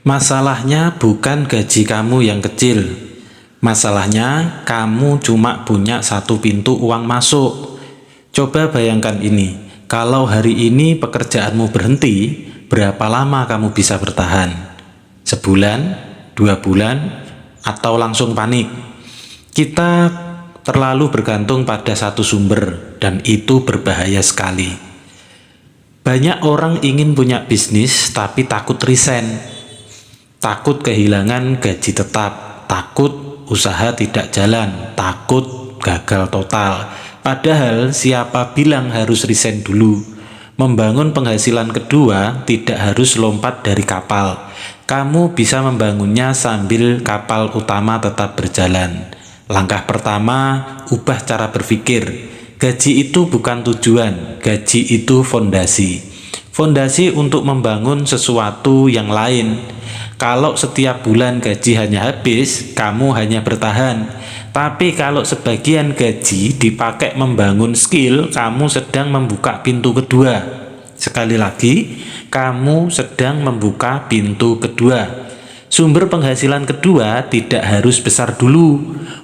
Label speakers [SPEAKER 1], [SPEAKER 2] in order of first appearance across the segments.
[SPEAKER 1] Masalahnya bukan gaji kamu yang kecil. Masalahnya kamu cuma punya satu pintu uang masuk. Coba bayangkan ini, kalau hari ini pekerjaanmu berhenti, berapa lama kamu bisa bertahan? Sebulan, 2 bulan, atau langsung panik? Kita terlalu bergantung pada satu sumber, dan itu berbahaya sekali. Banyak orang ingin punya bisnis tapi takut resign, takut kehilangan gaji tetap, takut usaha tidak jalan, takut gagal total. Padahal siapa bilang harus resign dulu? Membangun penghasilan kedua tidak harus lompat dari kapal. Kamu bisa membangunnya sambil kapal utama tetap berjalan. Langkah pertama, ubah cara berpikir. Gaji itu bukan tujuan, gaji itu fondasi. Fondasi untuk membangun sesuatu yang lain. Kalau setiap bulan gaji hanya habis, kamu hanya bertahan. Tapi kalau sebagian gaji dipakai membangun skill, kamu sedang membuka pintu kedua. Sekali lagi, kamu sedang membuka pintu kedua. Sumber penghasilan kedua tidak harus besar dulu.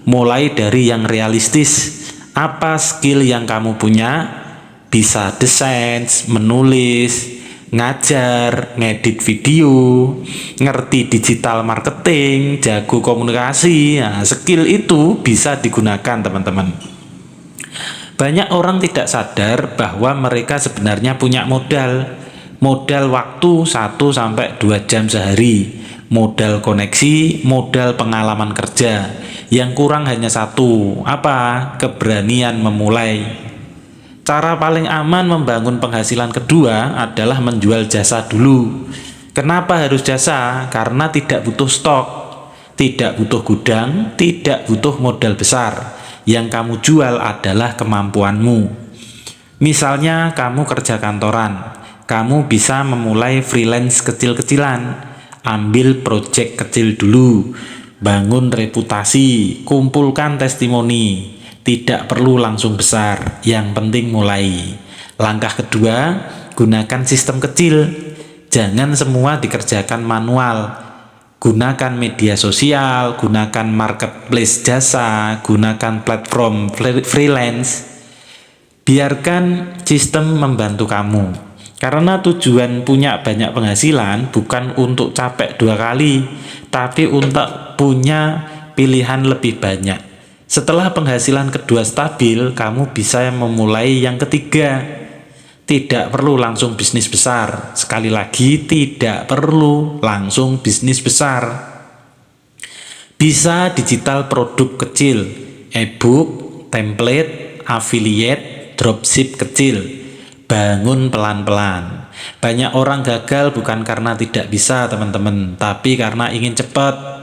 [SPEAKER 1] Mulai dari yang realistis. Apa skill yang kamu punya? Bisa desain, menulis, ngajar, ngedit video, ngerti digital marketing, jago komunikasi. Nah, skill itu bisa digunakan, teman-teman. Banyak orang tidak sadar bahwa mereka sebenarnya punya modal waktu 1-2 jam sehari, modal koneksi, modal pengalaman kerja. Yang kurang hanya satu, apa? Keberanian memulai. Cara paling aman membangun penghasilan kedua adalah menjual jasa dulu. Kenapa harus jasa? Karena tidak butuh stok, tidak butuh gudang, tidak butuh modal besar. Yang kamu jual adalah kemampuanmu. Misalnya kamu kerja kantoran, kamu bisa memulai freelance kecil-kecilan. Ambil proyek kecil dulu, bangun reputasi, kumpulkan testimoni. Tidak perlu langsung besar, yang penting mulai. Langkah kedua, gunakan sistem kecil. Jangan semua dikerjakan manual. Gunakan media sosial, gunakan marketplace jasa, gunakan platform freelance. Biarkan sistem membantu kamu. Karena tujuan punya banyak penghasilan bukan untuk capek 2 kali, tapi untuk punya pilihan lebih banyak. Setelah penghasilan kedua stabil, kamu bisa memulai yang ketiga. Tidak perlu langsung bisnis besar. Sekali lagi, tidak perlu langsung bisnis besar. Bisa digital produk kecil, e-book, template, affiliate, dropship kecil. Bangun pelan-pelan. Banyak orang gagal bukan karena tidak bisa, teman-teman, tapi karena ingin cepat.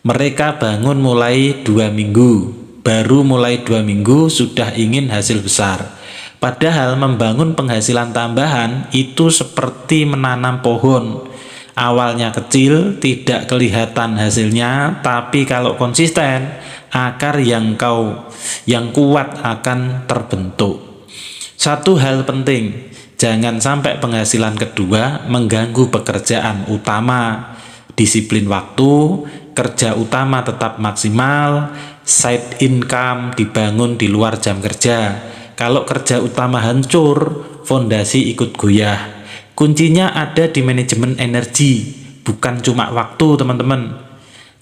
[SPEAKER 1] Mereka bangun mulai 2 minggu, baru mulai 2 minggu sudah ingin hasil besar. Padahal membangun penghasilan tambahan itu seperti menanam pohon. Awalnya kecil, tidak kelihatan hasilnya, tapi kalau konsisten, akar yang kuat akan terbentuk. Satu hal penting, jangan sampai penghasilan kedua mengganggu pekerjaan utama. Disiplin waktu, kerja utama tetap maksimal, side income dibangun di luar jam kerja. Kalau kerja utama hancur, fondasi ikut goyah. Kuncinya ada di manajemen energi, bukan cuma waktu, teman-teman.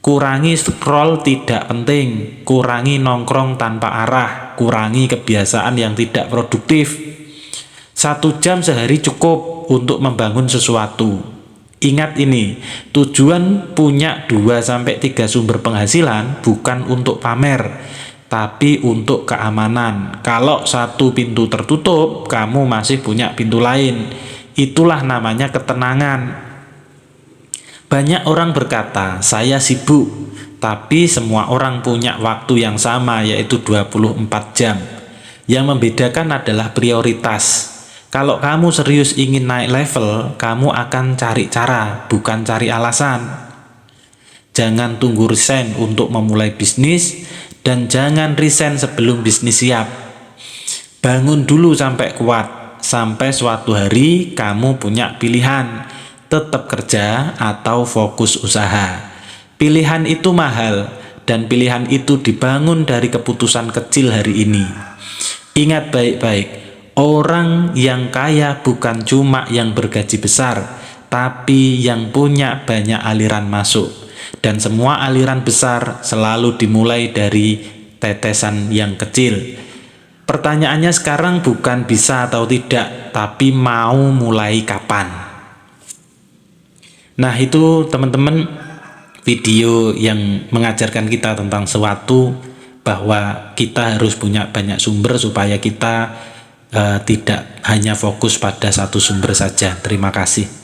[SPEAKER 1] Kurangi scroll tidak penting, kurangi nongkrong tanpa arah, kurangi kebiasaan yang tidak produktif. 1 jam sehari cukup untuk membangun sesuatu. Ingat ini, tujuan punya 2-3 sumber penghasilan bukan untuk pamer, tapi untuk keamanan. Kalau satu pintu tertutup, kamu masih punya pintu lain. Itulah namanya ketenangan. Banyak orang berkata, saya sibuk, tapi semua orang punya waktu yang sama, yaitu 24 jam. Yang membedakan adalah prioritas. Kalau kamu serius ingin naik level, kamu akan cari cara, bukan cari alasan. Jangan tunggu resign untuk memulai bisnis, dan jangan resign sebelum bisnis siap. Bangun dulu sampai kuat, sampai suatu hari kamu punya pilihan. tetap kerja atau fokus usaha. Pilihan itu mahal, dan pilihan itu dibangun dari keputusan kecil hari ini. Ingat baik-baik, orang yang kaya bukan cuma yang bergaji besar, tapi yang punya banyak aliran masuk. Dan semua aliran besar selalu dimulai dari tetesan yang kecil. Pertanyaannya sekarang bukan bisa atau tidak, tapi mau mulai kapan. Nah, itu teman-teman video yang mengajarkan kita tentang sesuatu, bahwa kita harus punya banyak sumber supaya kita tidak hanya fokus pada satu sumber saja. Terima kasih.